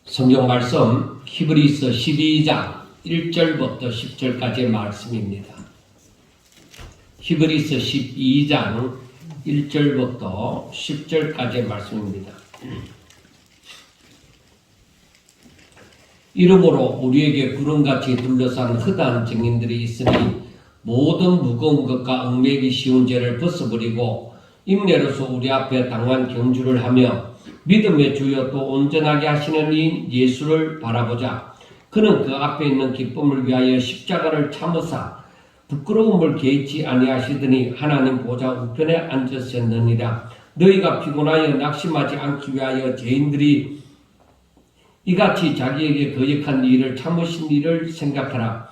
성경 말씀 히브리서 12장 1절부터 10절까지의 말씀입니다. 히브리서 12장 1절부터 10절까지의 말씀입니다. 이러므로 우리에게 구름같이 둘러싼 허다한 증인들이 있으니 모든 무거운 것과 얽매이기 쉬운 죄를 벗어버리고 인내로서 우리 앞에 당한 경주를 하며 믿음의 주여 또 온전하게 하시는 이 예수를 바라보자. 그는 그 앞에 있는 기쁨을 위하여 십자가를 참으사 부끄러움을 개의치 아니하시더니 하나님 보좌 우편에 앉으셨느니라. 너희가 피곤하여 낙심하지 않기 위하여 죄인들이 이같이 자기에게 거역한 일을 참으신 일을 생각하라.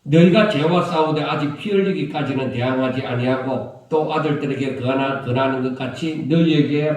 너희가 죄와 싸우되 아직 피 흘리기까지는 대항하지 아니하고 또 아들들에게 권하는 것 같이 너희에게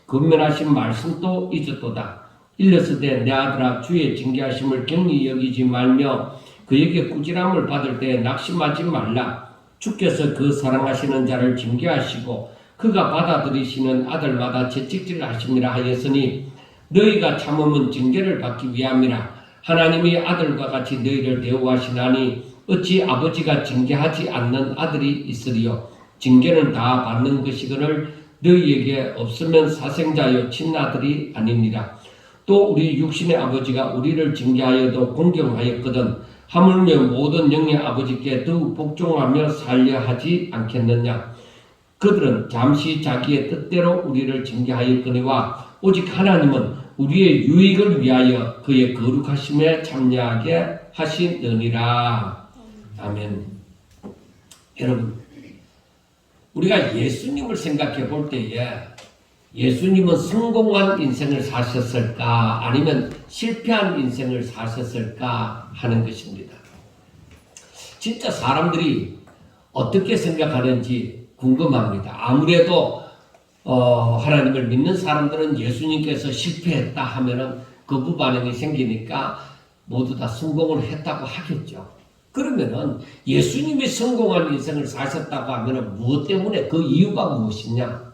권면하신 말씀도 잊었도다. 일렀으되 내 아들아 주의 징계하심을 경히 여기지 말며 그에게 꾸지람을 받을 때 낙심하지 말라. 주께서 그 사랑하시는 자를 징계하시고 그가 받아들이시는 아들마다 채찍질 하심이라 하였으니 너희가 참음은 징계를 받기 위함이라. 하나님이 아들과 같이 너희를 대우하시나니 어찌 아버지가 징계하지 않는 아들이 있으리요. 징계는 다 받는 것이거늘 너희에게 없으면 사생자여 친아들이 아니니라. 또 우리 육신의 아버지가 우리를 징계하여도 공경하였거든 하물며 모든 영의 아버지께 더욱 복종하며 살려 하지 않겠느냐. 그들은 잠시 자기의 뜻대로 우리를 징계하였거니와 오직 하나님은 우리의 유익을 위하여 그의 거룩하심에 참여하게 하시느니라. 아멘. 여러분, 우리가 예수님을 생각해 볼 때에 예수님은 성공한 인생을 사셨을까 아니면 실패한 인생을 사셨을까 하는 것입니다. 진짜 사람들이 어떻게 생각하는지 궁금합니다. 아무래도 하나님을 믿는 사람들은 예수님께서 실패했다 하면은 거부 반응이 생기니까 모두 다 성공을 했다고 하겠죠. 그러면은 예수님이 성공한 인생을 사셨다고 하면은 무엇 때문에 그 이유가 무엇이냐?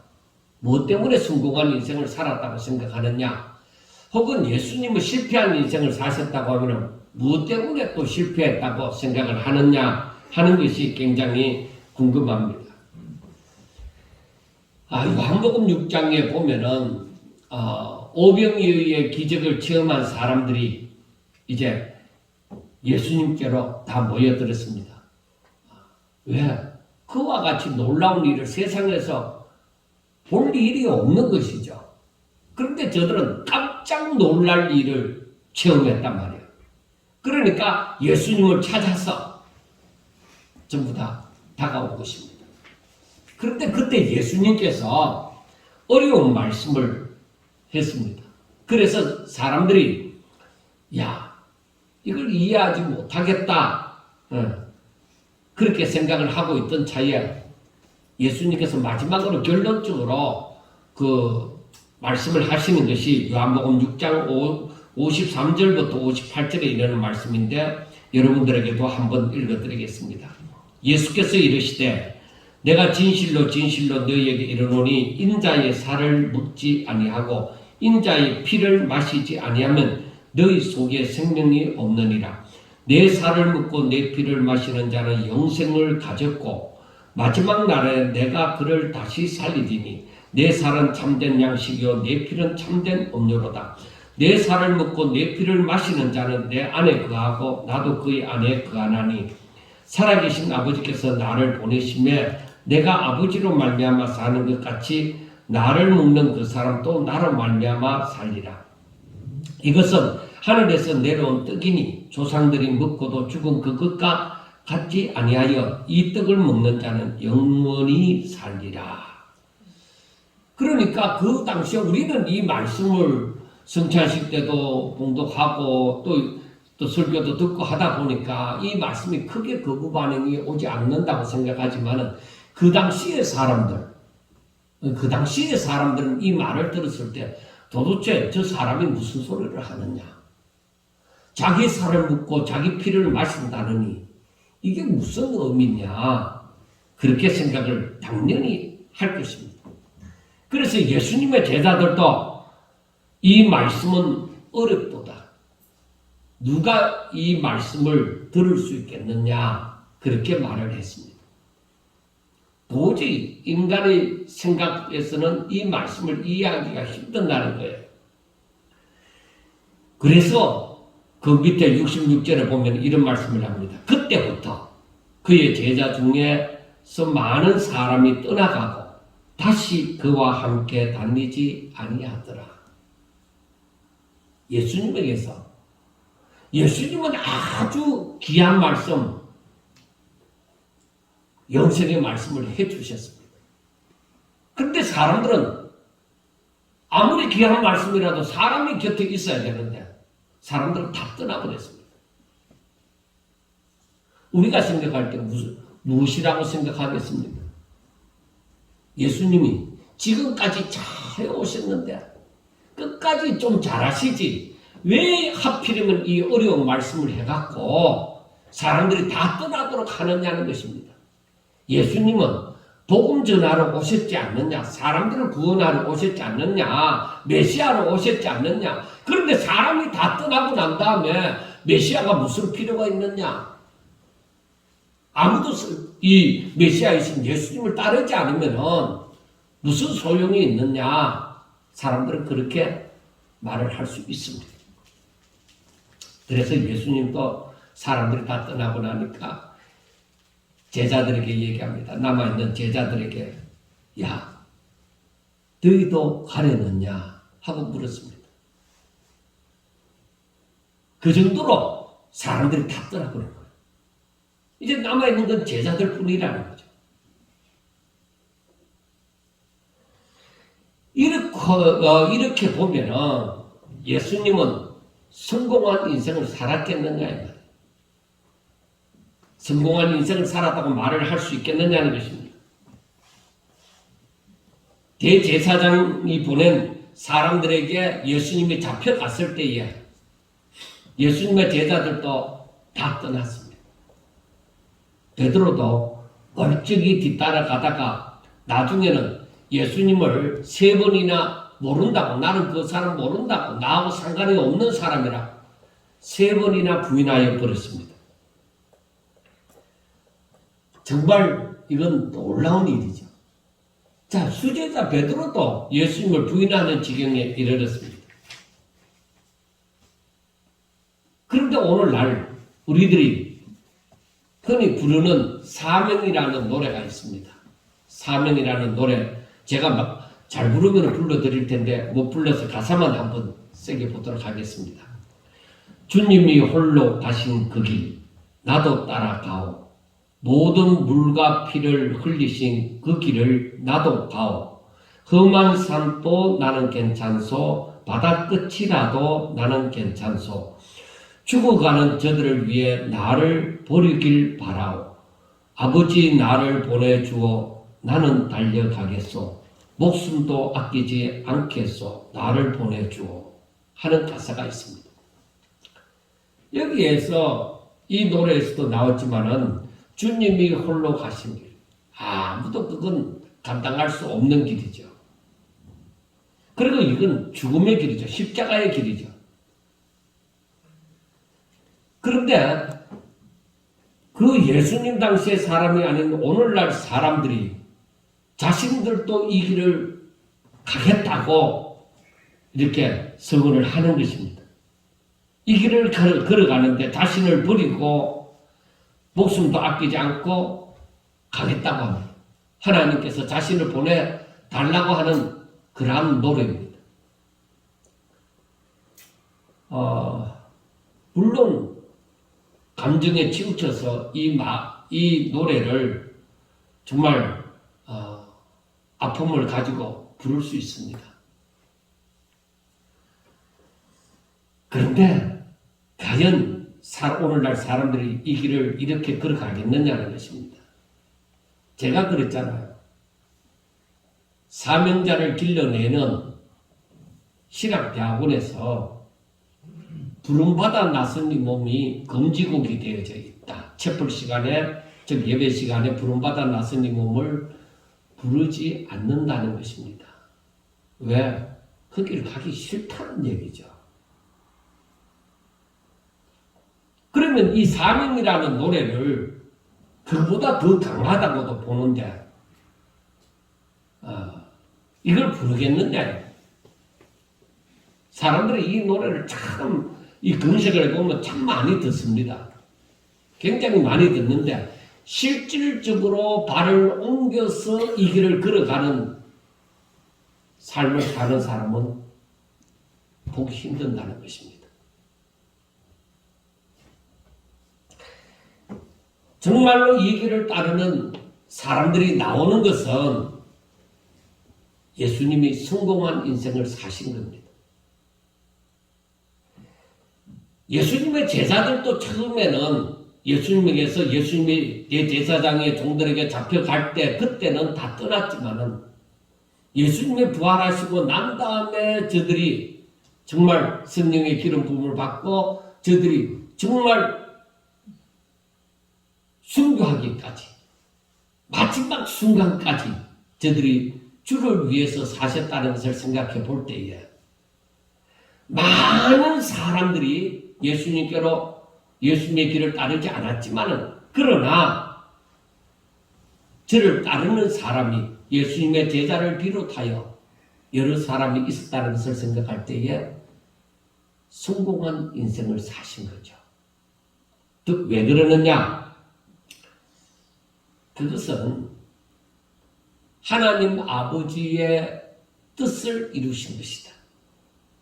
무엇 때문에 성공한 인생을 살았다고 생각하느냐? 혹은 예수님은 실패한 인생을 사셨다고 하면은 무엇 때문에 또 실패했다고 생각을 하느냐 하는 것이 굉장히 궁금합니다. 요한복음 6장에 보면은 오병이어의 기적을 체험한 사람들이 이제 예수님께로 다 모여들었습니다. 왜? 그와 같이 놀라운 일을 세상에서 볼 일이 없는 것이죠. 그런데 저들은 깜짝 놀랄 일을 체험했단 말이에요. 그러니까 예수님을 찾아서 전부 다 다가온 것입니다. 그런데 그때 예수님께서 어려운 말씀을 했습니다. 그래서 사람들이 이걸 이해하지 못하겠다 그렇게 생각을 하고 있던 차에 예수님께서 마지막으로 결론적으로 그 말씀을 하시는 것이 요한복음 6장 53절부터 58절에 이르는 말씀인데 여러분들에게도 한번 읽어드리겠습니다. 예수께서 이르시되 내가 진실로 진실로 너희에게 이르노니 인자의 살을 먹지 아니하고 인자의 피를 마시지 아니하면 너희 속에 생명이 없느니라. 내 살을 먹고 내 피를 마시는 자는 영생을 가졌고 마지막 날에 내가 그를 다시 살리리니 내 살은 참된 양식이요 내 피는 참된 음료로다. 내 살을 먹고 내 피를 마시는 자는 내 안에 거하고 나도 그의 안에 거하나니 살아계신 아버지께서 나를 보내심에 내가 아버지로 말미암아 사는 것 같이 나를 먹는 그 사람도 나로 말미암아 살리라. 이것은 하늘에서 내려온 떡이니 조상들이 먹고도 죽은 그것과 같지 아니하여 이 떡을 먹는 자는 영원히 살리라. 그러니까 그 당시에 우리는 이 말씀을 성찬식 때도 봉독하고 또 설교도 듣고 하다 보니까 이 말씀이 크게 거부 반응이 오지 않는다고 생각하지만은 그 당시의 사람들은 이 말을 들었을 때 도대체 저 사람이 무슨 소리를 하느냐? 자기 살을 먹고 자기 피를 마신다느니 이게 무슨 의미냐? 그렇게 생각을 당연히 할 것입니다. 그래서 예수님의 제자들도 이 말씀은 어렵도다. 누가 이 말씀을 들을 수 있겠느냐 그렇게 말을 했습니다. 도저히 인간의 생각에서는 이 말씀을 이해하기가 힘든다는 거예요. 그래서 그 밑에 66절에 보면 이런 말씀을 합니다. 그때부터 그의 제자 중에서 많은 사람이 떠나가고 다시 그와 함께 다니지 아니하더라. 예수님에게서 예수님은 아주 귀한 말씀, 영생의 말씀을 해주셨습니다. 그런데 사람들은 아무리 귀한 말씀이라도 사람이 곁에 있어야 되는데 사람들은 다 떠나버렸습니다. 우리가 생각할 때 무엇이라고 생각하겠습니까? 예수님이 지금까지 잘 오셨는데 끝까지 좀 잘하시지 왜 하필이면 이 어려운 말씀을 해갖고 사람들이 다 떠나도록 하느냐는 것입니다. 예수님은 복음 전하러 오셨지 않느냐, 사람들을 구원하러 오셨지 않느냐, 메시아로 오셨지 않느냐. 그런데 사람이 다 떠나고 난 다음에 메시아가 무슨 필요가 있느냐. 아무도 이 메시아이신 예수님을 따르지 않으면 무슨 소용이 있느냐. 사람들은 그렇게 말을 할 수 있습니다. 그래서 예수님도 사람들이 다 떠나고 나니까 제자들에게 얘기합니다. 남아있는 제자들에게 야, 너희도 가려느냐 하고 물었습니다. 그 정도로 사람들이 다 떠나버린 거예요. 이제 남아있는 건 제자들 뿐이라는 거죠. 이렇게 보면은 예수님은 성공한 인생을 살았겠느냐 이 말이에요. 성공한 인생을 살았다고 말을 할 수 있겠느냐는 것입니다. 대제사장이 보낸 사람들에게 예수님이 잡혀갔을 때에 예수님의 제자들도 다 떠났습니다. 베드로도 멀찍이 뒤따라가다가 나중에는 예수님을 3번이나 모른다고, 나는 그 사람 모른다고, 나하고 상관이 없는 사람이라 3번이나 부인하여 버렸습니다. 정말 이건 놀라운 일이죠. 자, 수제자 베드로도 예수님을 부인하는 지경에 이르렀습니다. 그런데 오늘날 우리들이 흔히 부르는 사명이라는 노래가 있습니다. 사명이라는 노래 제가 막 잘 부르면 불러드릴 텐데 못 불러서 가사만 한번 세게 보도록 하겠습니다. 주님이 홀로 가신 그 길 나도 따라가오. 모든 물과 피를 흘리신 그 길을 나도 가오. 험한 산도 나는 괜찮소. 바다 끝이라도 나는 괜찮소. 죽어가는 저들을 위해 나를 버리길 바라오. 아버지 나를 보내주어 나는 달려가겠소. 목숨도 아끼지 않겠소. 나를 보내주어 하는 가사가 있습니다. 여기에서 이 노래에서도 나왔지만은 주님이 홀로 가신 길. 아무도 그건 감당할 수 없는 길이죠. 그리고 이건 죽음의 길이죠. 십자가의 길이죠. 그런데 그 예수님 당시의 사람이 아닌 오늘날 사람들이 자신들도 이 길을 가겠다고 이렇게 선언을 하는 것입니다. 이 길을 걸어가는데 자신을 버리고 목숨도 아끼지 않고 가겠다고 합니다. 하나님께서 자신을 보내달라고 하는 그러한 노래입니다. 물론 감정에 치우쳐서 이 노래를 정말 아픔을 가지고 부를 수 있습니다. 그런데 과연 오늘날 사람들이 이 길을 이렇게 걸어가겠느냐는 것입니다. 제가 그랬잖아요. 사명자를 길러내는 신학대학원에서 부름받아 나선 이 몸이 금지곡이 되어져 있다. 채플 시간에, 즉 예배 시간에 부름받아 나선 이 몸을 부르지 않는다는 것입니다. 왜? 그 길 가기 싫다는 얘기죠. 그러면 이 사명이라는 노래를 그보다 더 강하다고도 보는데 이걸 부르겠느냐? 사람들이 이 노래를 참 이 건색을 보면 참 많이 듣습니다. 굉장히 많이 듣는데 실질적으로 발을 옮겨서 이 길을 걸어가는 삶을 사는 사람은 보기 힘든다는 것입니다. 정말로 이 길을 따르는 사람들이 나오는 것은 예수님이 성공한 인생을 사신 겁니다. 예수님의 제자들도 처음에는 예수님에게서 예수님이 대제사장의 종들에게 잡혀갈 때 그때는 다 떠났지만은 예수님이 부활하시고 난 다음에 저들이 정말 성령의 기름 부음을 받고 저들이 정말 순교하기까지 마지막 순간까지 저들이 주를 위해서 사셨다는 것을 생각해 볼 때에 많은 사람들이 예수님께로 예수님의 길을 따르지 않았지만은 그러나 저를 따르는 사람이 예수님의 제자를 비롯하여 여러 사람이 있었다는 것을 생각할 때에 성공한 인생을 사신 거죠. 즉 왜 그러느냐? 그것은 하나님 아버지의 뜻을 이루신 것이다.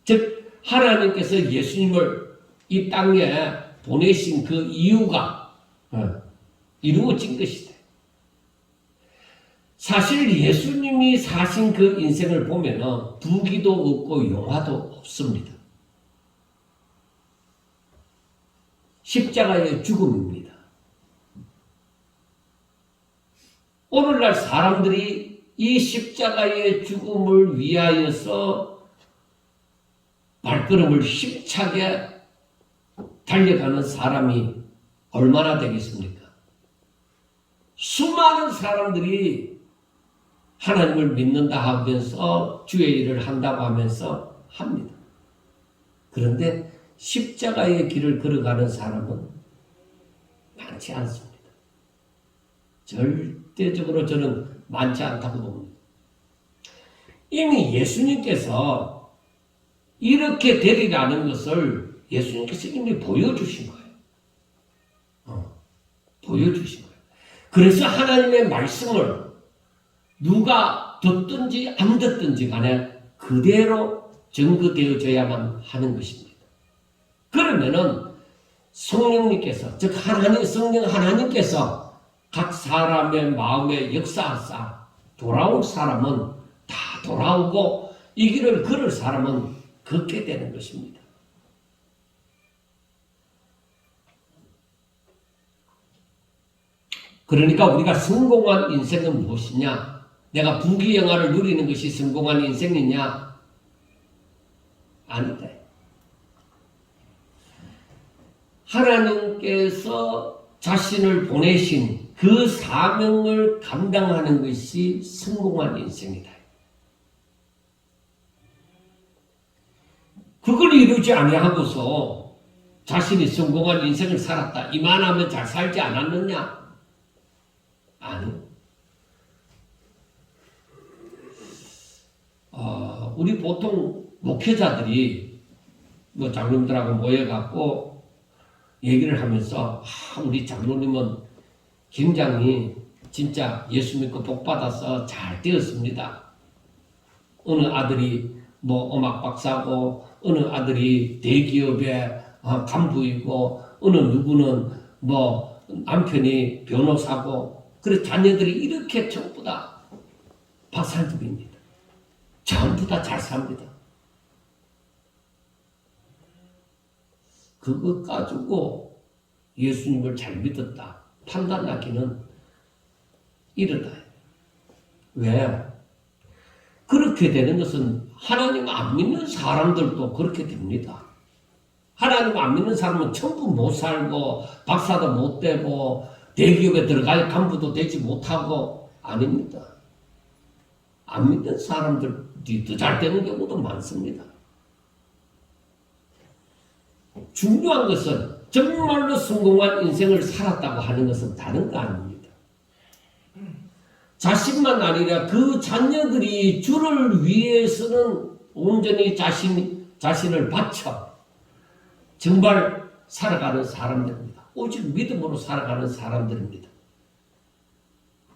즉 하나님께서 예수님을 이 땅에 보내신 그 이유가 이루어진 것이다. 사실 예수님이 사신 그 인생을 보면 부귀도 없고 영화도 없습니다. 십자가의 죽음입니다. 오늘날 사람들이 이 십자가의 죽음을 위하여서 발걸음을 힘차게 달려가는 사람이 얼마나 되겠습니까? 수많은 사람들이 하나님을 믿는다 하면서 주의 일을 한다고 하면서 합니다. 그런데 십자가의 길을 걸어가는 사람은 많지 않습니다. 절대적으로 저는 많지 않다고 봅니다. 이미 예수님께서 이렇게 되리라는 것을 예수님께서 이미 보여주신 거예요. 보여주신 거예요. 그래서 하나님의 말씀을 누가 듣든지 안 듣든지 간에 그대로 증거되어져야만 하는 것입니다. 그러면은 성령님께서, 즉 성령 하나님께서 각 사람의 마음에 역사하사 돌아올 사람은 다 돌아오고 이 길을 걸을 사람은 걷게 되는 것입니다. 그러니까 우리가 성공한 인생은 무엇이냐? 내가 부귀영화를 누리는 것이 성공한 인생이냐? 아니다. 하나님께서 자신을 보내신 그 사명을 감당하는 것이 성공한 인생이다. 그걸 이루지 아니하고서 자신이 성공한 인생을 살았다. 이만하면 잘 살지 않았느냐? 아니. 우리 보통 목회자들이 뭐 장로님들하고 모여갖고 얘기를 하면서 우리 장로님은 굉장히 진짜 예수 믿고 복 받아서 잘 되었습니다. 어느 아들이 뭐 음악 박사고 어느 아들이 대기업의 간부이고 어느 누구는 뭐 남편이 변호사고 그래 자녀들이 이렇게 전부 다 박사님입니다. 전부 다 잘 삽니다. 그것 가지고 예수님을 잘 믿었다 판단하기는 이르다. 왜? 그렇게 되는 것은 하나님 안 믿는 사람들도 그렇게 됩니다. 하나님 안 믿는 사람은 전부 못 살고 박사도 못 되고 대기업에 들어갈 간부도 되지 못하고 아닙니다. 안 믿는 사람들이 더 잘 되는 경우도 많습니다. 중요한 것은 정말로 성공한 인생을 살았다고 하는 것은 다른 거 아닙니다. 자신만 아니라 그 자녀들이 주를 위해서는 온전히 자신을 바쳐 정말 살아가는 사람들입니다. 오직 믿음으로 살아가는 사람들입니다.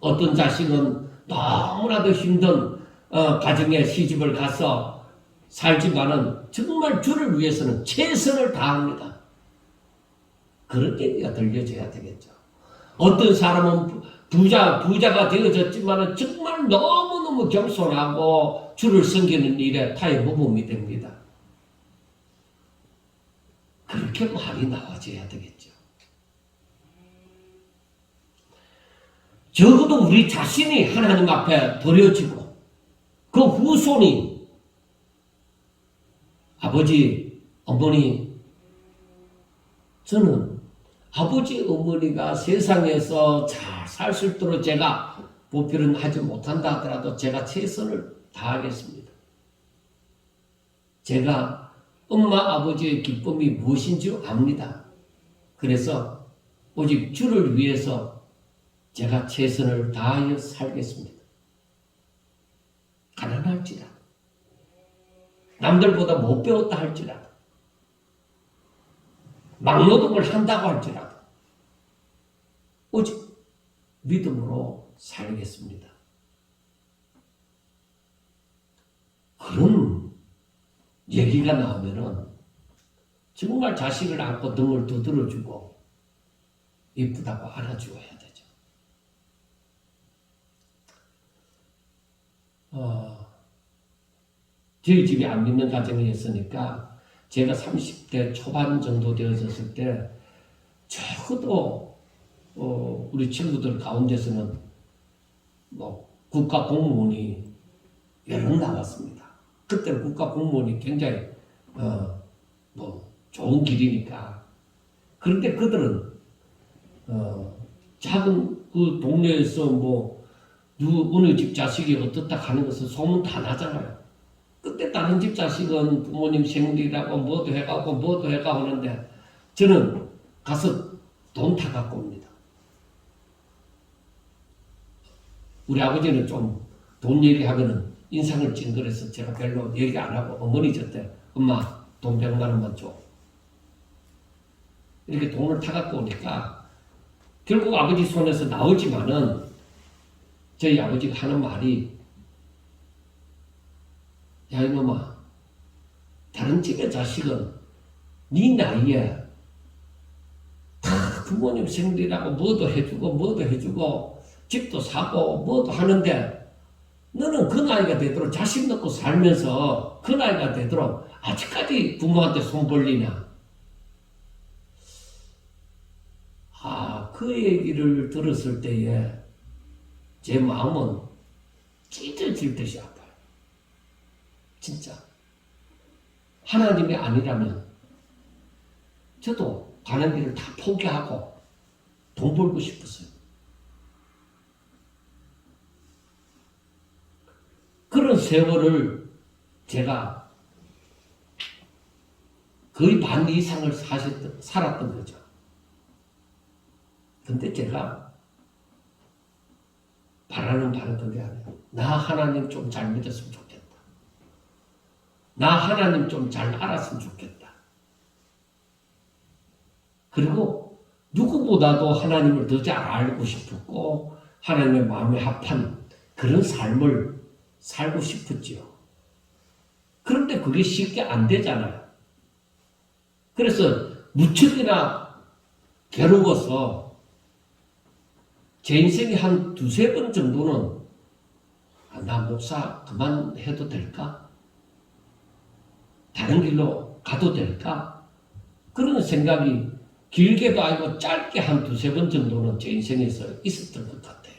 어떤 자식은 너무나도 힘든 가정에 시집을 가서 살지만은 정말 주를 위해서는 최선을 다합니다. 그런 얘기가 들려줘야 되겠죠. 어떤 사람은 부자가 되어졌지만은 정말 너무너무 겸손하고 주를 섬기는 일에 타의 모범이 됩니다. 그렇게 말이 나와줘야 되겠죠. 적어도 우리 자신이 하나님 앞에 버려지고 그 후손이 아버지, 어머니, 저는 아버지, 어머니가 세상에서 잘 살 수 있도록 제가 보필은 하지 못한다 하더라도 제가 최선을 다하겠습니다. 제가 엄마, 아버지의 기쁨이 무엇인지 압니다. 그래서 오직 주를 위해서 제가 최선을 다하여 살겠습니다. 가난할지라도, 남들보다 못 배웠다 할지라도, 막노동을 한다고 할지라도 오직 믿음으로 살겠습니다. 그런 얘기가 나오면은 정말 자식을 안고 등을 두드려주고 이쁘다고 안아주어야 되죠. 저희 집이 안 믿는 가정이었으니까 제가 30대 초반 정도 되어졌을 때 적어도 우리 친구들 가운데서는 뭐 국가 공무원이 여러 나왔습니다. 그때는 국가 공무원이 굉장히 뭐 좋은 길이니까. 그런데 그들은 작은 그 동네에서 뭐 어느 집 자식이 어떻다 하는 것은 소문 다 나잖아요. 그때 다른 집 자식은 부모님 생일이라고 뭐도 해가고 하는데 저는 가서 돈 타갖고 옵니다. 우리 아버지는 좀 돈 얘기하면은 인상을 찡그려서 제가 별로 얘기 안 하고 어머니 저때 엄마 돈 100만 원만 줘. 이렇게 돈을 타갖고 오니까 결국 아버지 손에서 나오지만은 저희 아버지가 하는 말이 야 이놈아 다른 집의 자식은 네 나이에 다 부모님 생일이라고 뭐도 해주고 집도 사고 뭐도 하는데 너는 그 나이가 되도록 자식 놓고 살면서 그 나이가 되도록 아직까지 부모한테 손 벌리냐. 그 얘기를 들었을 때에 제 마음은 찢어질 듯이 아파요. 진짜. 하나님이 아니라면 저도 가는 길을 다 포기하고 돈 벌고 싶었어요. 그런 세월을 제가 거의 반 이상을 살았던 거죠. 근데 제가 바라는 바는 그게 아니에요. 나 하나님 좀 잘 믿었으면 좋겠다. 나 하나님 좀 잘 알았으면 좋겠다. 그리고 누구보다도 하나님을 더 잘 알고 싶었고 하나님의 마음에 합한 그런 삶을 살고 싶었지요. 그런데 그게 쉽게 안 되잖아요. 그래서 무척이나 괴로워서 제 인생에 한 두세 번 정도는 나 목사 그만해도 될까? 다른 길로 가도 될까? 그런 생각이 길게도 아니고 짧게 한 두세 번 정도는 제 인생에서 있었던 것 같아요.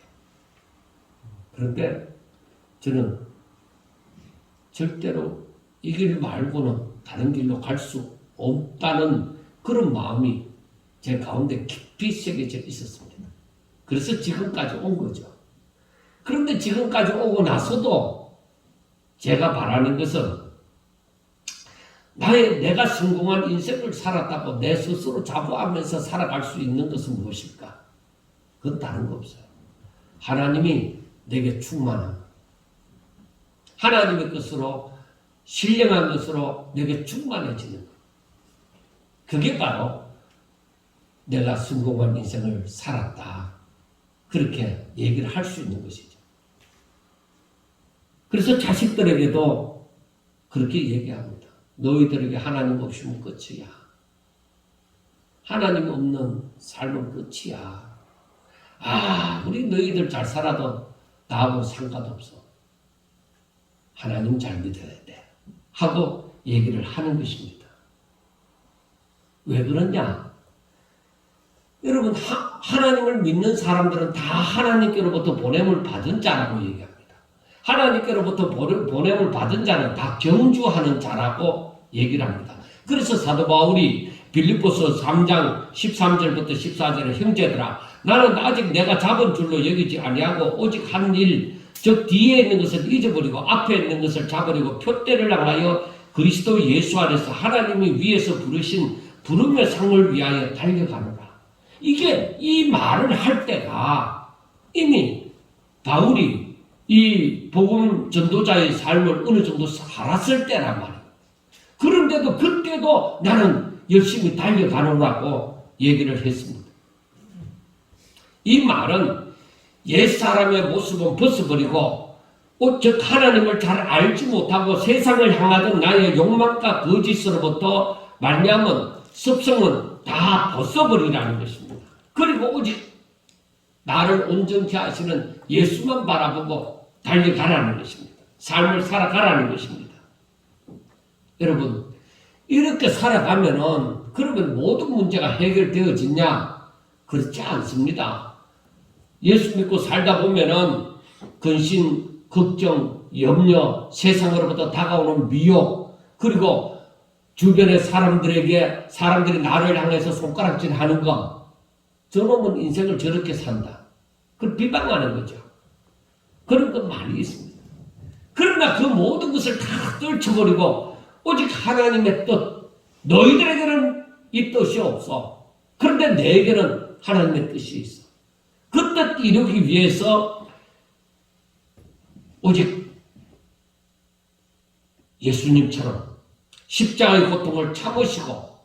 그런데 저는 절대로 이 길 말고는 다른 길로 갈 수 없다는 그런 마음이 제 가운데 깊이 새겨져 있었습니다. 그래서 지금까지 온 거죠. 그런데 지금까지 오고 나서도 제가 바라는 것은 내가 성공한 인생을 살았다고 내 스스로 자부하면서 살아갈 수 있는 것은 무엇일까? 그건 다른 거 없어요. 하나님이 내게 충만함. 하나님의 것으로 신령한 것으로 내게 충만해지는 것. 그게 바로 내가 성공한 인생을 살았다. 그렇게 얘기를 할 수 있는 것이죠. 그래서 자식들에게도 그렇게 얘기합니다. 너희들에게 하나님 없으면 끝이야. 하나님 없는 삶은 끝이야. 우리 너희들 잘 살아도 나하고 상관없어. 하나님 잘 믿어야 돼. 하고 얘기를 하는 것입니다. 왜 그러냐? 여러분, 하나님을 믿는 사람들은 다 하나님께로부터 보냄을 받은 자라고 얘기합니다. 하나님께로부터 보냄을 받은 자는 다 경주하는 자라고 얘기를 합니다. 그래서 사도 바울이 빌립보서 3장 13절부터 14절에 형제들아 나는 아직 내가 잡은 줄로 여기지 아니하고 오직 한 일 즉 뒤에 있는 것을 잊어버리고 앞에 있는 것을 잡으려고 표대를 향하여 그리스도 예수 안에서 하나님이 위에서 부르신 부름의 상을 위하여 달려가노라. 이게 이 말을 할 때가 이미 바울이 이 복음 전도자의 삶을 어느 정도 살았을 때란 말이에요. 그런데도 그때도 나는 열심히 달려가노라고 얘기를 했습니다. 이 말은 옛사람의 모습은 벗어버리고 즉 하나님을 잘 알지 못하고 세상을 향하던 나의 욕망과 거짓으로부터 말미암은 습성은 다 벗어버리라는 것입니다. 그리고 오직 나를 온전케 하시는 예수만 바라보고 달려가라는 것입니다. 삶을 살아가라는 것입니다. 여러분, 이렇게 살아가면은 그러면 모든 문제가 해결되어지냐? 그렇지 않습니다. 예수 믿고 살다 보면은 근심, 걱정, 염려, 세상으로부터 다가오는 미혹, 그리고 주변의 사람들이 나를 향해서 손가락질 하는 거, 저놈은 인생을 저렇게 산다. 그걸 비방하는 거죠. 그런 건 많이 있습니다. 그러나 그 모든 것을 다 떨쳐버리고 오직 하나님의 뜻, 너희들에게는 이 뜻이 없어. 그런데 내게는 하나님의 뜻이 있어. 그 뜻 이루기 위해서 오직 예수님처럼 십자가의 고통을 참으시고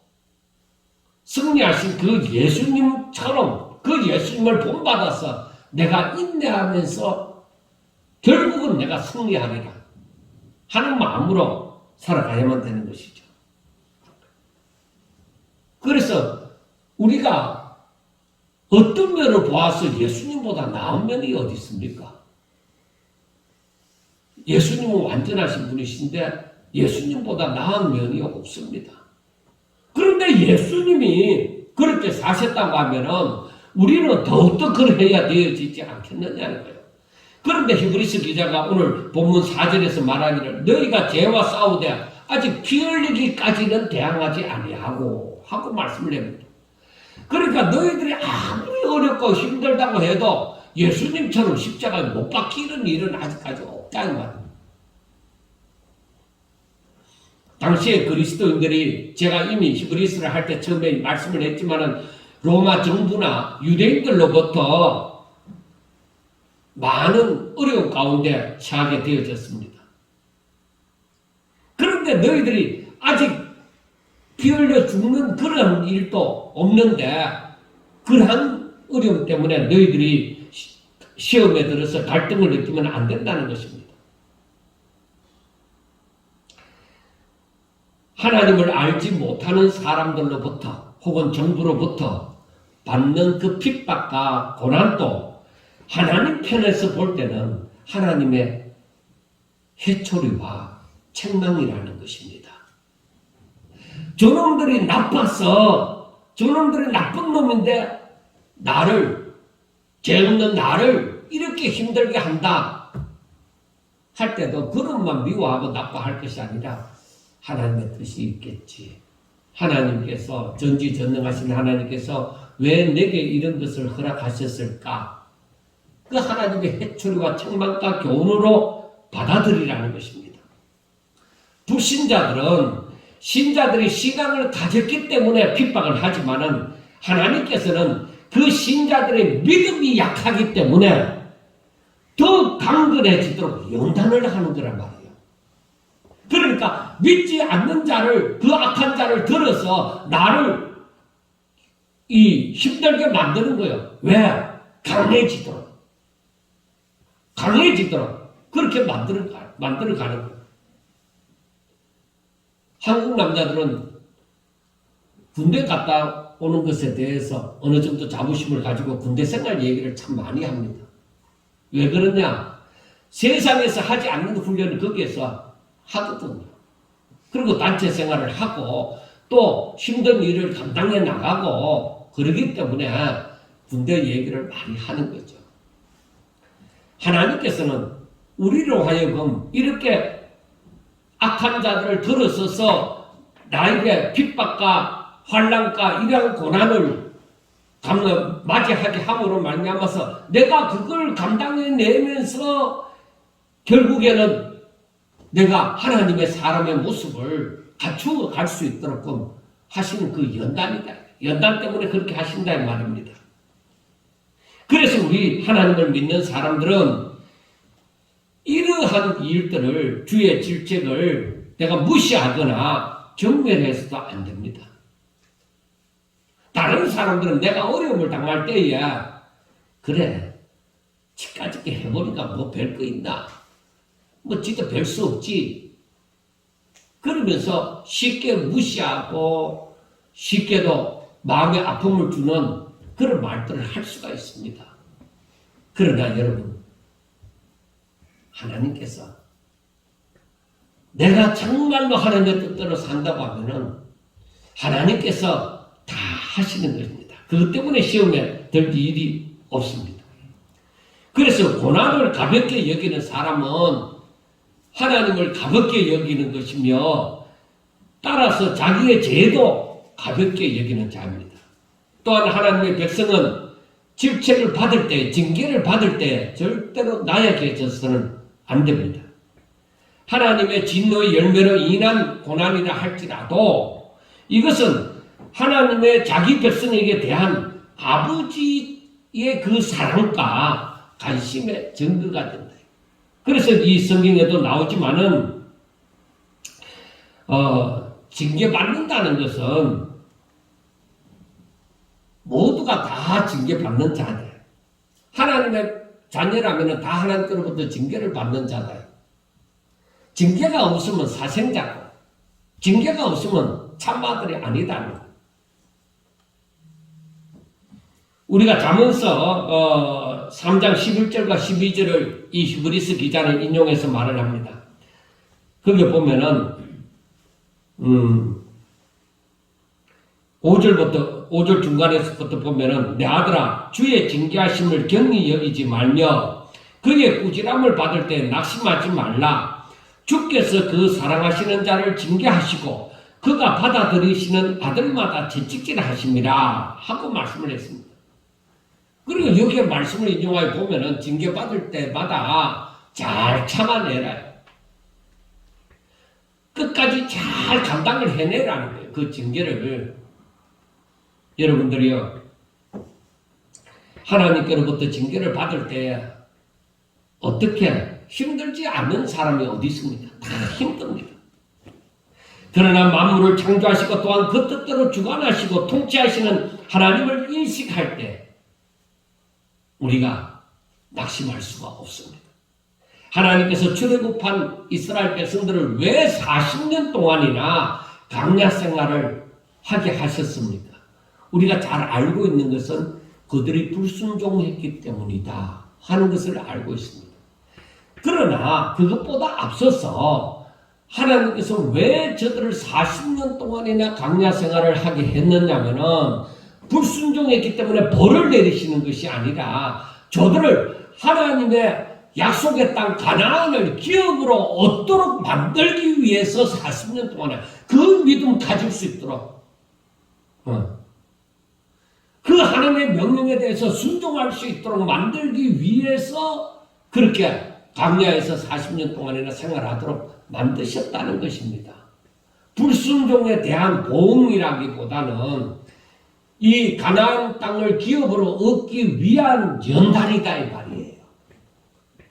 승리하신 그 예수님처럼 그 예수님을 본받아서 내가 인내하면서 결국은 내가 승리하리라 하는 마음으로 살아가야만 되는 것이죠. 그래서 우리가 어떤 면을 보아서 예수님보다 나은 면이 어디 있습니까? 예수님은 완전하신 분이신데 예수님보다 나은 면이 없습니다. 그런데 예수님이 그렇게 사셨다고 하면은 우리는 더욱더 그러해야 되어지지 않겠느냐는 거예요. 그런데 히브리서 기자가 오늘 본문 4절에서 말하기를 너희가 죄와 싸우되 아직 피 흘리기까지는 대항하지 아니하고 하고 말씀을 합니다. 그러니까 너희들이 아무리 어렵고 힘들다고 해도 예수님처럼 십자가에 못 박히는 일은 아직까지 없다는 말입니다. 당시에 그리스도인들이 제가 이미 히브리서를 할 때 처음에 말씀을 했지만은 로마 정부나 유대인들로부터 많은 어려움 가운데 처하게 되어졌습니다. 그런데 너희들이 아직 피 흘려 죽는 그런 일도 없는데 그러한 어려움 때문에 너희들이 시험에 들어서 갈등을 느끼면 안 된다는 것입니다. 하나님을 알지 못하는 사람들로부터 혹은 정부로부터 받는 그 핍박과 고난도 하나님 편에서 볼 때는 하나님의 해초리와 책망이라는 것입니다. 저놈들이 나빠서 저놈들이 나쁜 놈인데 나를 죄 없는 나를 이렇게 힘들게 한다 할 때도 그것만 미워하고 나빠할 것이 아니라 하나님의 뜻이 있겠지. 하나님께서 전지전능하신 하나님께서 왜 내게 이런 것을 허락하셨을까? 그 하나님의 해초리와 책망과 교훈으로 받아들이라는 것입니다. 불신자들은 신자들이 신앙을 가졌기 때문에 핍박을 하지만은 하나님께서는 그 신자들의 믿음이 약하기 때문에 더 강건해지도록 연단을 하는 거란 말이에요. 그러니까 믿지 않는 자를, 그 악한 자를 들어서 나를 힘들게 만드는 거예요. 왜? 강해지도록. 그렇게 만들어 가는 거예요. 한국 남자들은 군대 갔다 오는 것에 대해서 어느 정도 자부심을 가지고 군대 생활 얘기를 참 많이 합니다. 왜 그러냐? 세상에서 하지 않는 훈련을 거기에서 하거든요. 그리고 단체 생활을 하고 또 힘든 일을 감당해 나가고 그러기 때문에 군대 얘기를 많이 하는 거죠. 하나님께서는 우리로 하여금 이렇게 악한 자들을 들어서서 나에게 핍박과 환난과 이러한 고난을 맞이하게 함으로 말미암아서 내가 그걸 감당해내면서 결국에는 내가 하나님의 사람의 모습을 갖추어 갈 수 있도록 하시는 그 연단이다. 연단 때문에 그렇게 하신다 이 말입니다. 그래서 우리 하나님을 믿는 사람들은 이러한 일들을, 주의 질책을 내가 무시하거나 경멸해서도 안 됩니다. 다른 사람들은 내가 어려움을 당할 때에 그래 치까짓게 해보니까 뭐 별 거 있나, 뭐 진짜 별 수 없지, 그러면서 쉽게 무시하고 쉽게도 마음에 아픔을 주는 그런 말들을 할 수가 있습니다. 그러나 여러분, 하나님께서 내가 정말로 하나님의 뜻대로 산다고 하면은 하나님께서 다 하시는 것입니다. 그것 때문에 시험에 들 일이 없습니다. 그래서 고난을 가볍게 여기는 사람은 하나님을 가볍게 여기는 것이며 따라서 자기의 죄도 가볍게 여기는 자입니다. 또한 하나님의 백성은 질책을 받을 때, 징계를 받을 때 절대로 나약해져서는 안 됩니다. 하나님의 진노의 열매로 인한 고난이라 할지라도 이것은 하나님의 자기 백성에게 대한 아버지의 그 사랑과 관심의 증거가 된다. 그래서 이 성경에도 나오지만은 징계받는다는 것은 모두가 다 징계받는 자들. 하나님의 자녀라면 다 하나님께로부터 징계를 받는 자다. 징계가 없으면 사생자고, 징계가 없으면 참아들이 아니다는 거. 우리가 잠언서 3장 11절과 12절을 이 히브리스 기자는 인용해서 말을 합니다. 거기 보면은 5절 중간에서부터 보면은 내 아들아 주의 징계하심을 경히 여기지 말며 그의 꾸지람을 받을 때 낙심하지 말라. 주께서 그 사랑하시는 자를 징계하시고 그가 받아들이시는 아들마다 채찍질하심이라 하고 말씀을 했습니다. 그리고 여기에 말씀을 인용하여 보면은 징계받을 때마다 잘 참아내라. 끝까지 잘 감당을 해내라는 거예요. 그 징계를. 여러분들이요, 하나님께로부터 징계를 받을 때 어떻게 힘들지 않는 사람이 어디 있습니까? 다 힘듭니다. 그러나 만물을 창조하시고 또한 그 뜻대로 주관하시고 통치하시는 하나님을 인식할 때 우리가 낙심할 수가 없습니다. 하나님께서 출애굽한 이스라엘 백성들을 왜 40년 동안이나 광야 생활을 하게 하셨습니까? 우리가 잘 알고 있는 것은 그들이 불순종했기 때문이다 하는 것을 알고 있습니다. 그러나 그것보다 앞서서 하나님께서 왜 저들을 40년 동안이나 광야 생활을 하게 했느냐면은 불순종했기 때문에 벌을 내리시는 것이 아니라 저들을 하나님의 약속의 땅 가나안을 기업으로 얻도록 만들기 위해서 40년 동안에 그 믿음 가질 수 있도록 그 하나님의 명령에 대해서 순종할 수 있도록 만들기 위해서 그렇게 광야에서 40년 동안이나 생활하도록 만드셨다는 것입니다. 불순종에 대한 보응이라기보다는 이 가나안 땅을 기업으로 얻기 위한 연단이다 이 말이에요.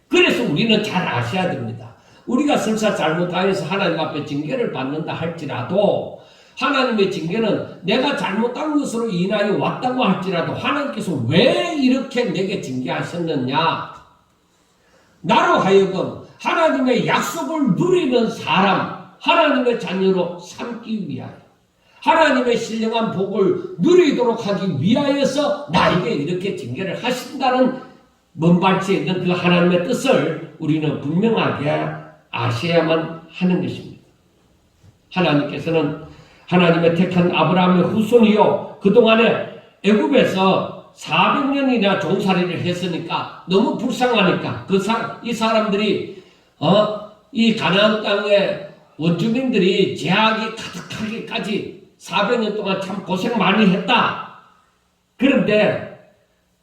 그래서 우리는 잘 아셔야 됩니다. 우리가 설사 잘못하여서 하나님 앞에 징계를 받는다 할지라도 하나님의 징계는 내가 잘못한 것으로 인하여 왔다고 할지라도 하나님께서 왜 이렇게 내게 징계하셨느냐, 나로 하여금 하나님의 약속을 누리는 사람, 하나님의 자녀로 삼기 위하여, 하나님의 신령한 복을 누리도록 하기 위하여서 나에게 이렇게 징계를 하신다는 먼발치에 있는 그 하나님의 뜻을 우리는 분명하게 아셔야만 하는 것입니다. 하나님께서는 하나님의 택한 아브라함의 후손이요, 그동안에 애굽에서 400년이나 종살이를 했으니까 너무 불쌍하니까 이 사람들이 이 가나안 땅의 원주민들이 제약이 가득하기까지 400년 동안 참 고생 많이 했다. 그런데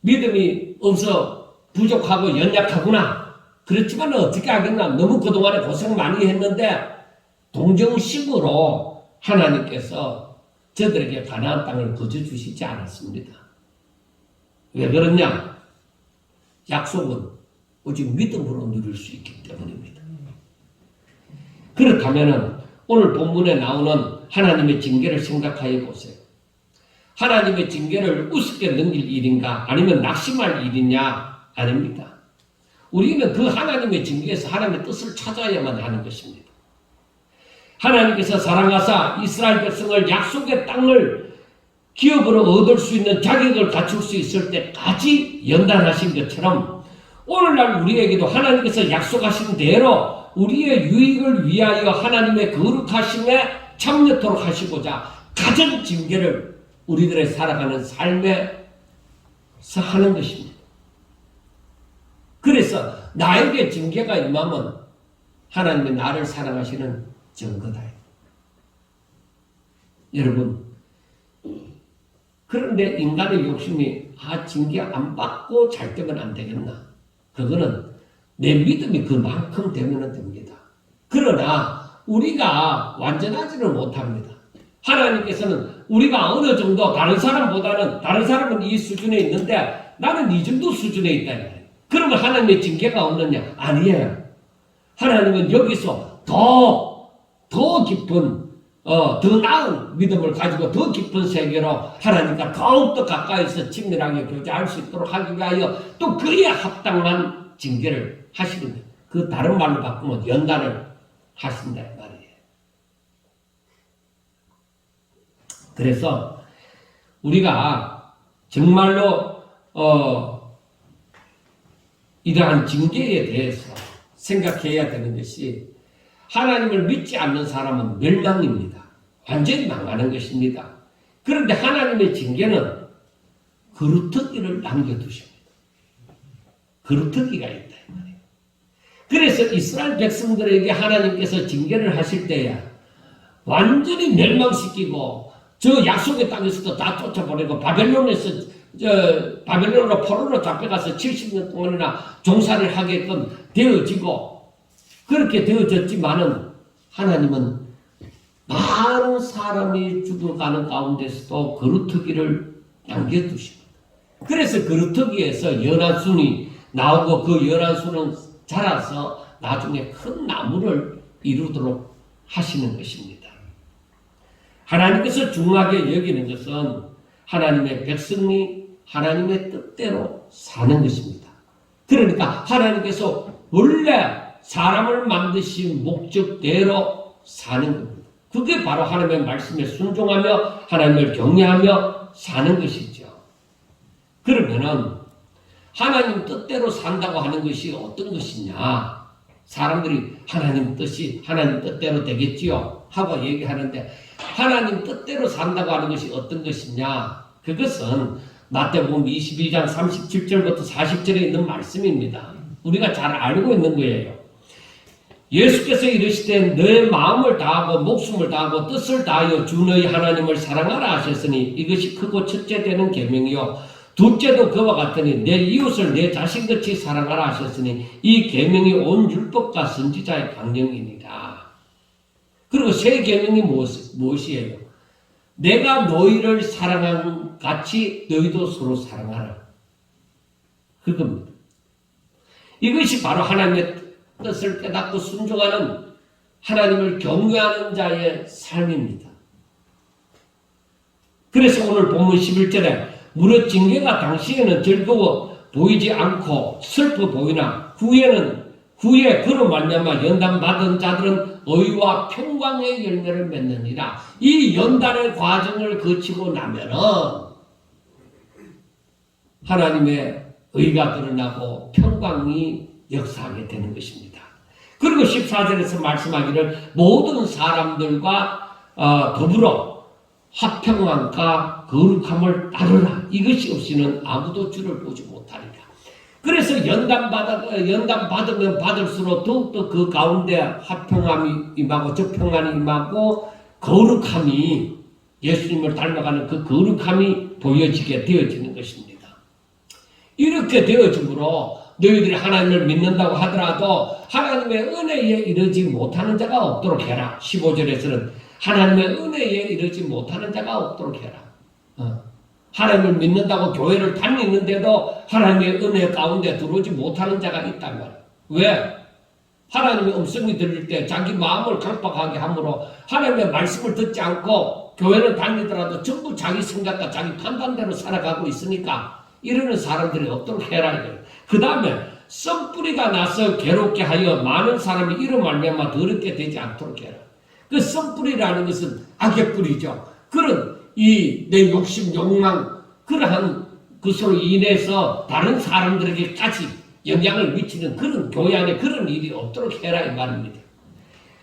믿음이 없어 부족하고 연약하구나. 그렇지만 어떻게 하겠나. 너무 그동안에 고생 많이 했는데 동정식으로 하나님께서 저들에게 가나안 땅을 거저 주시지 않았습니다. 왜 그러냐? 약속은 오직 믿음으로 누릴 수 있기 때문입니다. 그렇다면 오늘 본문에 나오는 하나님의 징계를 생각하여 보세요. 하나님의 징계를 우습게 넘길 일인가 아니면 낙심할 일이냐? 아닙니다. 우리는 그 하나님의 징계에서 하나님의 뜻을 찾아야만 하는 것입니다. 하나님께서 사랑하사 이스라엘 백성을 약속의 땅을 기업으로 얻을 수 있는 자격을 갖출 수 있을 때까지 연단하신 것처럼 오늘날 우리에게도 하나님께서 약속하신 대로 우리의 유익을 위하여 하나님의 거룩하심에 참여토록 하시고자 가진 징계를 우리들의 살아가는 삶에서 하는 것입니다. 그래서 나에게 징계가 임하면 하나님의 나를 사랑하시는 증거다. 여러분, 그런데 인간의 욕심이 징계 안 받고 잘 되면 안 되겠나? 그거는 내 믿음이 그만큼 되면 됩니다. 그러나 우리가 완전하지는 못합니다. 하나님께서는 우리가 어느 정도 다른 사람보다는, 다른 사람은 이 수준에 있는데 나는 이 정도 수준에 있다. 그러면 하나님의 징계가 없느냐? 아니에요. 하나님은 여기서 더 깊은, 더 나은 믿음을 가지고 더 깊은 세계로 하나님과 더욱더 가까이서 친밀하게 교제할 수 있도록 하기 위하여 또 그에 합당한 징계를 하시는 거예요. 그 다른 말로 바꾸면 연단을 하신다 이 말이에요. 그래서 우리가 정말로 이러한 징계에 대해서 생각해야 되는 것이 하나님을 믿지 않는 사람은 멸망입니다. 완전히 망하는 것입니다. 그런데 하나님의 징계는 거루터기를 남겨두십니다. 거루터기가 있다 이 말이에요. 그래서 이스라엘 백성들에게 하나님께서 징계를 하실 때야 완전히 멸망시키고 저 약속의 땅에서도 다 쫓아보내고 바벨론으로 포로로 잡혀가서 70년 동안이나 종살이를 하게끔 되어지고 그렇게 되어졌지만은 하나님은 많은 사람이 죽어가는 가운데서도 거루터기를 남겨두십니다. 그래서 거루터기에서 연한 순이 나오고 그 연한 순은 자라서 나중에 큰 나무를 이루도록 하시는 것입니다. 하나님께서 중요하게 여기는 것은 하나님의 백성이 하나님의 뜻대로 사는 것입니다. 그러니까 하나님께서 원래 사람을 만드신 목적대로 사는 겁니다. 그게 바로 하나님의 말씀에 순종하며 하나님을 경외하며 사는 것이죠. 그러면은 하나님 뜻대로 산다고 하는 것이 어떤 것이냐? 사람들이 하나님 뜻이 하나님 뜻대로 되겠지요 하고 얘기하는데 하나님 뜻대로 산다고 하는 것이 어떤 것이냐? 그것은 마태복음 22장 37절부터 40절에 있는 말씀입니다. 우리가 잘 알고 있는 거예요. 예수께서 이르시되 너의 마음을 다하고 목숨을 다하고 뜻을 다하여 주 너희 하나님을 사랑하라 하셨으니 이것이 크고 첫째 되는 계명이요 둘째도 그와 같으니 내 이웃을 내 자신같이 사랑하라 하셨으니 이 계명이 온 율법과 선지자의 강령이니라. 그리고 새 계명이 무엇이에요? 내가 너희를 사랑한 같이 너희도 서로 사랑하라. 그겁니다. 이것이 바로 하나님의 뜻을 깨닫고 순종하는 하나님을 경외하는 자의 삶입니다. 그래서 오늘 본문 11절에 무릇 징계가 당시에는 즐거워 보이지 않고 슬퍼 보이나 후에 그로 말미암아 연단받은 자들은 의와 평강의 열매를 맺느니라. 이 연단의 과정을 거치고 나면은 하나님의 의가 드러나고 평강이 역사하게 되는 것입니다. 그리고 14절에서 말씀하기를 모든 사람들과 더불어 화평함과 거룩함을 따르라. 이것이 없이는 아무도 주를 보지 못하리라. 그래서 연단받으면 받을수록 더욱더 그 가운데 화평함이 임하고 적평안이 임하고 거룩함이 예수님을 닮아가는 그 거룩함이 보여지게 되어지는 것입니다. 이렇게 되어짐으로 너희들이 하나님을 믿는다고 하더라도 하나님의 은혜에 이르지 못하는 자가 없도록 해라. 15절에서는 하나님의 은혜에 이르지 못하는 자가 없도록 해라. 하나님을 믿는다고 교회를 다니는데도 하나님의 은혜 가운데 들어오지 못하는 자가 있단 말이에요. 왜? 하나님의 음성이 들릴 때 자기 마음을 강박하게 함으로 하나님의 말씀을 듣지 않고 교회를 다니더라도 전부 자기 생각과 자기 판단대로 살아가고 있으니까 이러는 사람들이 없도록 해라. 그 다음에 썸뿌리가 나서 괴롭게 하여 많은 사람이 이로 말미암아 더럽게 되지 않도록 해라. 그 썸뿌리라는 것은 악의 뿌리죠. 그런 내 욕심, 욕망 그러한 것으로 인해서 다른 사람들에게까지 영향을 미치는 그런 교회 안에 그런 일이 없도록 해라 이 말입니다.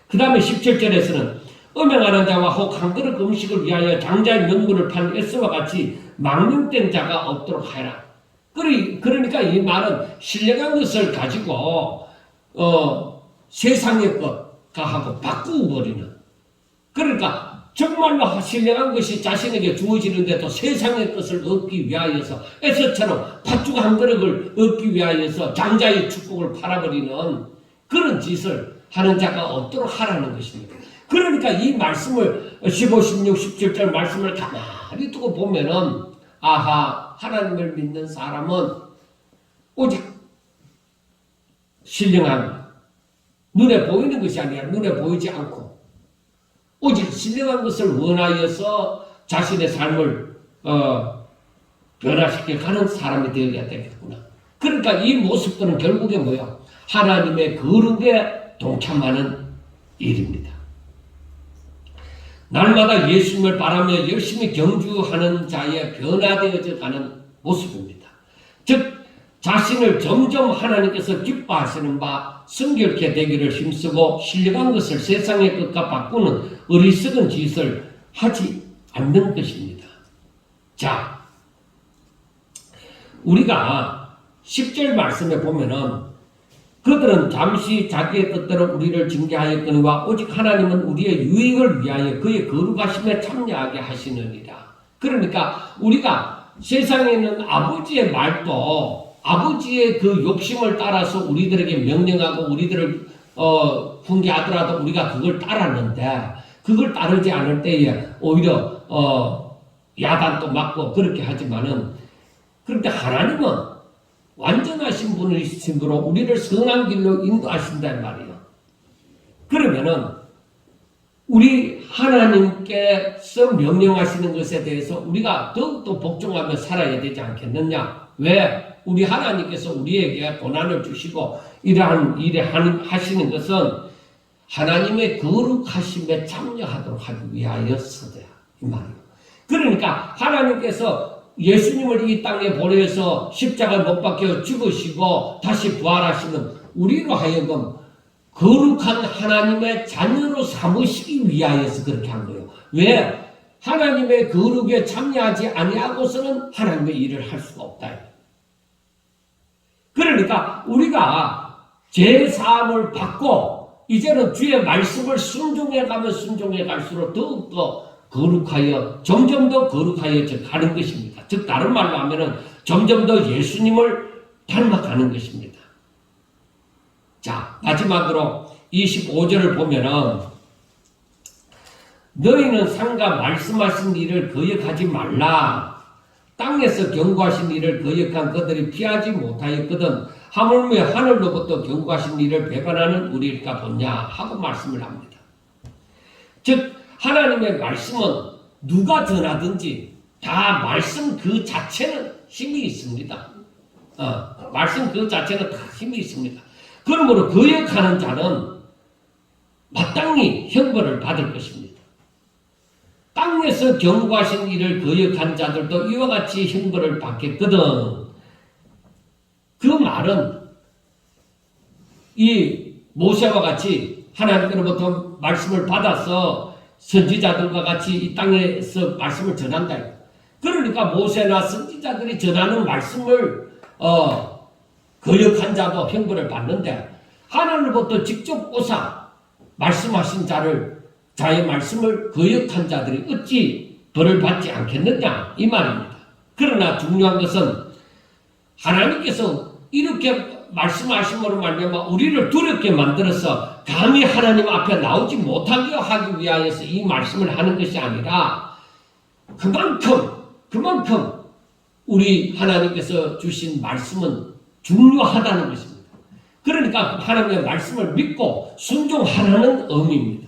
그 다음에 17절에서는 음행하는 자와 혹 한 그릇 음식을 위하여 장자의 명분을 판 에스와 같이 망령된 자가 없도록 하라. 그러니까 이 말은 신령한 것을 가지고 세상의 것과 하고 바꾸어 버리는, 그러니까 정말로 신령한 것이 자신에게 주어지는데도 세상의 것을 얻기 위하여서 에서처럼 팥죽 한 그릇을 얻기 위하여서 장자의 축복을 팔아버리는 그런 짓을 하는 자가 없도록 하라는 것입니다. 그러니까 이 말씀을 15, 16, 17절 말씀을 가만히 두고 보면은 아하, 하나님을 믿는 사람은 오직 신령한, 눈에 보이는 것이 아니라 눈에 보이지 않고 오직 신령한 것을 원하여서 자신의 삶을 변화시켜 가는 사람이 되어야 되겠구나. 그러니까 이 모습들은 결국에 뭐야? 하나님의 거룩에 동참하는 일입니다. 날마다 예수님을 바라며 열심히 경주하는 자의 변화되어져 가는 모습입니다. 즉 자신을 점점 하나님께서 기뻐하시는 바 성결케 되기를 힘쓰고 신령한 것을 세상의 것과 바꾸는 어리석은 짓을 하지 않는 것입니다. 자, 우리가 10절 말씀에 보면은 그들은 잠시 자기의 뜻대로 우리를 징계하였거니와 오직 하나님은 우리의 유익을 위하여 그의 거룩하심에 참여하게 하시느니라. 그러니까 우리가 세상에 있는 아버지의 말도 아버지의 그 욕심을 따라서 우리들에게 명령하고 우리들을 훈계하더라도 우리가 그걸 따랐는데 그걸 따르지 않을 때에 오히려 야단도 맞고 그렇게 하지만은, 그런데 하나님은 완전하신 분이심으로 우리를 선한 길로 인도하신단 말이에요. 그러면은 우리 하나님께서 명령하시는 것에 대해서 우리가 더욱더 복종하며 살아야 되지 않겠느냐? 왜? 우리 하나님께서 우리에게 고난을 주시고 이러한 일에 하시는 것은 하나님의 거룩하심에 참여하도록 하기 위하여서다 이 말이에요. 그러니까 하나님께서 예수님을 이 땅에 보내서 십자가에 못 박혀 죽으시고 다시 부활하시는 우리로 하여금 거룩한 하나님의 자녀로 삼으시기 위하여서 그렇게 한 거예요. 왜? 하나님의 거룩에 참여하지 아니하고서는 하나님의 일을 할 수가 없다. 그러니까 우리가 제사함을 받고 이제는 주의 말씀을 순종해가면 순종해 갈수록 더욱더 거룩하여 점점 더 거룩하여져 가는 것입니다. 즉 다른 말로 하면은 점점 더 예수님을 닮아가는 것입니다. 자, 마지막으로 25절을 보면은 너희는 상가 말씀하신 일을 거역하지 말라. 땅에서 경고하신 일을 거역한 그들이 피하지 못하였거든 하물며 하늘로부터 경고하신 일을 배반하는 우리일까 보냐 하고 말씀을 합니다. 즉 하나님의 말씀은 누가 전하든지 다 말씀 그 자체는 힘이 있습니다. 말씀 그 자체는 다 힘이 있습니다. 그러므로 거역하는 자는 마땅히 형벌을 받을 것입니다. 땅에서 경고하신 일을 거역한 자들도 이와 같이 형벌을 받겠거든. 그 말은 이 모세와 같이 하나님께로부터 말씀을 받아서 선지자들과 같이 이 땅에서 말씀을 전한다. 그러니까 모세나 선지자들이 전하는 말씀을 거역한 자도 형벌을 받는데 하나님으로부터 직접 오사 말씀하신 자의 말씀을 거역한 자들이 어찌 벌을 받지 않겠느냐 이 말입니다. 그러나 중요한 것은 하나님께서 이렇게 말씀하심으로 말미암아 우리를 두렵게 만들어서 감히 하나님 앞에 나오지 못하게 하기 위하여서 이 말씀을 하는 것이 아니라 그만큼 우리 하나님께서 주신 말씀은 중요하다는 것입니다. 그러니까 하나님의 말씀을 믿고 순종하라는 의미입니다.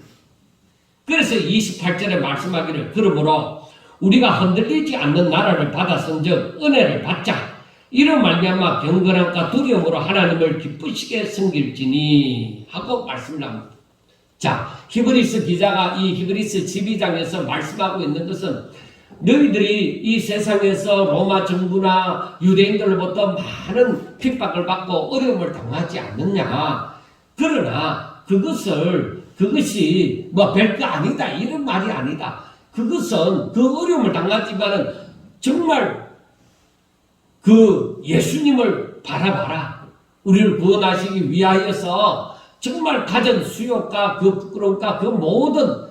그래서 28절에 말씀하기를 그러므로 우리가 흔들리지 않는 나라를 받았은즉 은혜를 받자. 이런 말미암아 경건함과 두려움으로 하나님을 기쁘시게 섬길지니 하고 말씀을 합니다. 자, 히브리서 기자가 이 히브리서 12장에서 말씀하고 있는 것은 너희들이 이 세상에서 로마 정부나 유대인들로부터 많은 핍박을 받고 어려움을 당하지 않느냐. 그러나 그것이 뭐 별거 아니다 이런 말이 아니다. 그것은 그 어려움을 당하지만은 정말 그 예수님을 바라봐라. 우리를 구원하시기 위하여서 정말 가진 수욕과 그 부끄러움과 그 모든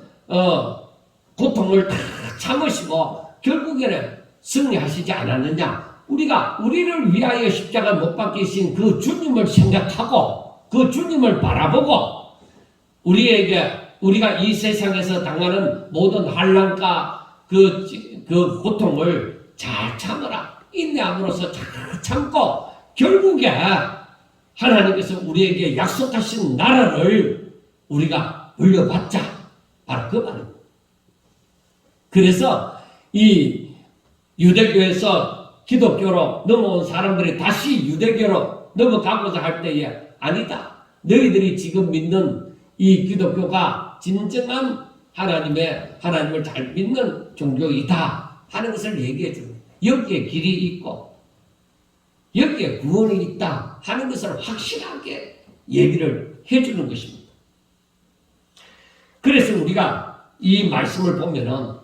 고통을 다 참으시고 결국에는 승리하시지 않았느냐. 우리를 위하여 십자가 못 박히신 그 주님을 생각하고 그 주님을 바라보고 우리가 이 세상에서 당하는 모든 환난과 그 고통을 잘 참으라. 인내함으로써 잘 참고 결국에 하나님께서 우리에게 약속하신 나라를 우리가 물려받자. 바로 그 말입니다. 그래서 이 유대교에서 기독교로 넘어온 사람들이 다시 유대교로 넘어가고자 할 때에 아니다. 너희들이 지금 믿는 이 기독교가 진정한 하나님을 잘 믿는 종교이다 하는 것을 얘기해 줍니다. 여기에 길이 있고 여기에 구원이 있다 하는 것을 확실하게 얘기를 해주는 것입니다. 그래서 우리가 이 말씀을 보면은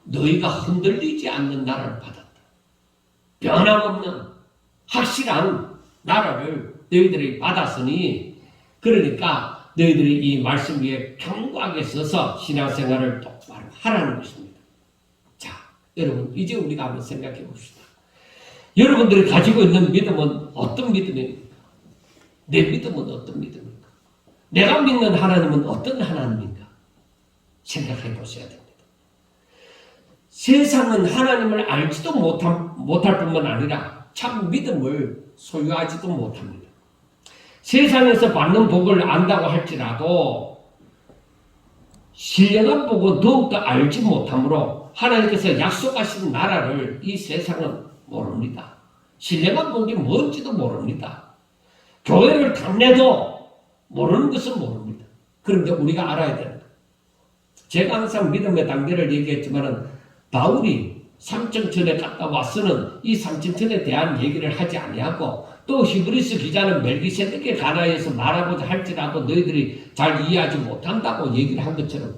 너희가 흔들리지 않는 나라를 받았다. 변함없는 확실한 나라를 너희들이 받았으니 그러니까 너희들이 이 말씀 위에 견고하게 서서 신앙생활을 똑바로 하라는 것입니다. 여러분 이제 우리가 한번 생각해 봅시다. 여러분들이 가지고 있는 믿음은 어떤 믿음입니까? 내 믿음은 어떤 믿음입니까? 내가 믿는 하나님은 어떤 하나님인가? 생각해 보셔야 됩니다. 세상은 하나님을 알지도 못할 뿐만 아니라 참 믿음을 소유하지도 못합니다. 세상에서 받는 복을 안다고 할지라도 신령한 복은 더욱더 알지 못하므로 하나님께서 약속하신 나라를 이 세상은 모릅니다. 신령한 복이 뭔지도 모릅니다. 교회를 다녀도 모르는 것은 모릅니다. 그런데 우리가 알아야 됩니다. 제가 항상 믿음의 단계를 얘기했지만은 바울이 삼천천에 갔다 와서는 이 삼천천에 대한 얘기를 하지 아니하고 또 히브리서 기자는 멜기세덱에 관하여서 말하고자 할지라도 너희들이 잘 이해하지 못한다고 얘기를 한 것처럼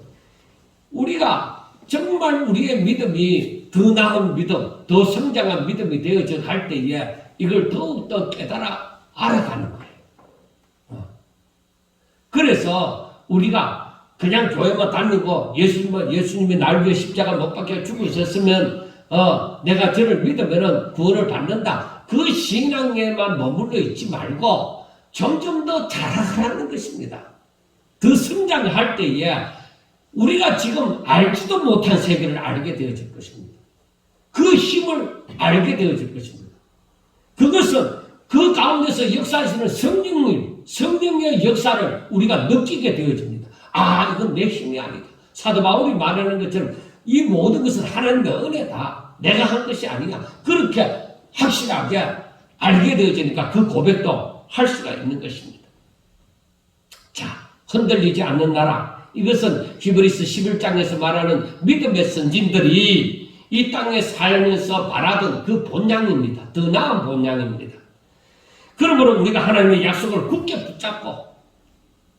우리가 정말 우리의 믿음이 더 나은 믿음, 더 성장한 믿음이 되어져 갈 때에 이걸 더욱더 깨달아 알아가는 거예요. 그래서 우리가 그냥 교회만 다니고 예수님이 날 위해 십자가 못 박혀 죽으셨으면 내가 저를 믿으면 구원을 받는다. 그 신앙에만 머물러 있지 말고 점점 더 자라가는 것입니다. 더 성장할 때에 우리가 지금 알지도 못한 세계를 알게 되어질 것입니다. 그 힘을 알게 되어질 것입니다. 그것은 그 가운데서 역사하시는 성령의 역사를 우리가 느끼게 되어집니다. 아, 이건 내 힘이 아니다. 사도 바울이 말하는 것처럼 이 모든 것은 하나님의 은혜다. 내가 한 것이 아니야. 그렇게 확실하게 알게 되어지니까 그 고백도 할 수가 있는 것입니다. 자, 흔들리지 않는 나라. 이것은 히브리서 11장에서 말하는 믿음의 선진들이 이 땅에 살면서 바라던 그 본향입니다. 더 나은 본향입니다. 그러므로 우리가 하나님의 약속을 굳게 붙잡고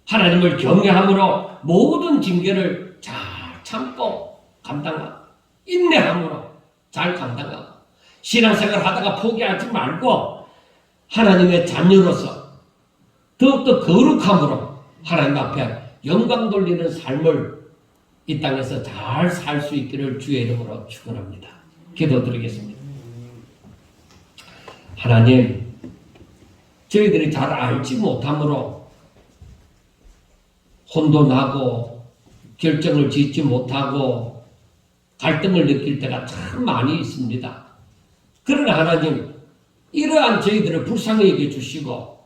하나님을 경외함으로 모든 징계를 잘 참고 감당하고 인내함으로 잘 감당하고 신앙생활 하다가 포기하지 말고 하나님의 자녀로서 더욱더 거룩함으로 하나님 앞에 영광 돌리는 삶을 이 땅에서 잘 살 수 있기를 주의 이름으로 축원합니다. 기도드리겠습니다. 하나님, 저희들이 잘 알지 못함으로 혼돈하고 결정을 짓지 못하고 갈등을 느낄 때가 참 많이 있습니다. 그러나 하나님, 이러한 저희들을 불쌍히 여겨주시고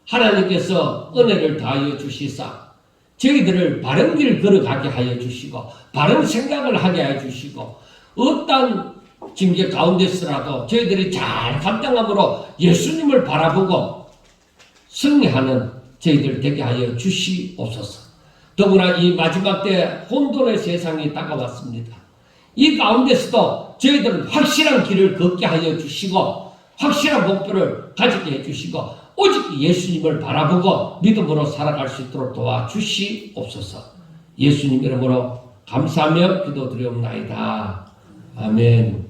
하나님께서 은혜를 다하여 주시사 저희들을 바른 길 걸어가게 하여 주시고 바른 생각을 하게 하여 주시고 어떤 징계 가운데서라도 저희들이 잘 감당함으로 예수님을 바라보고 승리하는 저희들 되게 하여 주시옵소서. 더구나 이 마지막 때 혼돈의 세상이 다가왔습니다. 이 가운데서도 저희들은 확실한 길을 걷게 하여 주시고 확실한 목표를 가지게 해주시고 오직 예수님을 바라보고 믿음으로 살아갈 수 있도록 도와주시옵소서. 예수님 이름으로 감사하며 기도드리옵나이다. 아멘.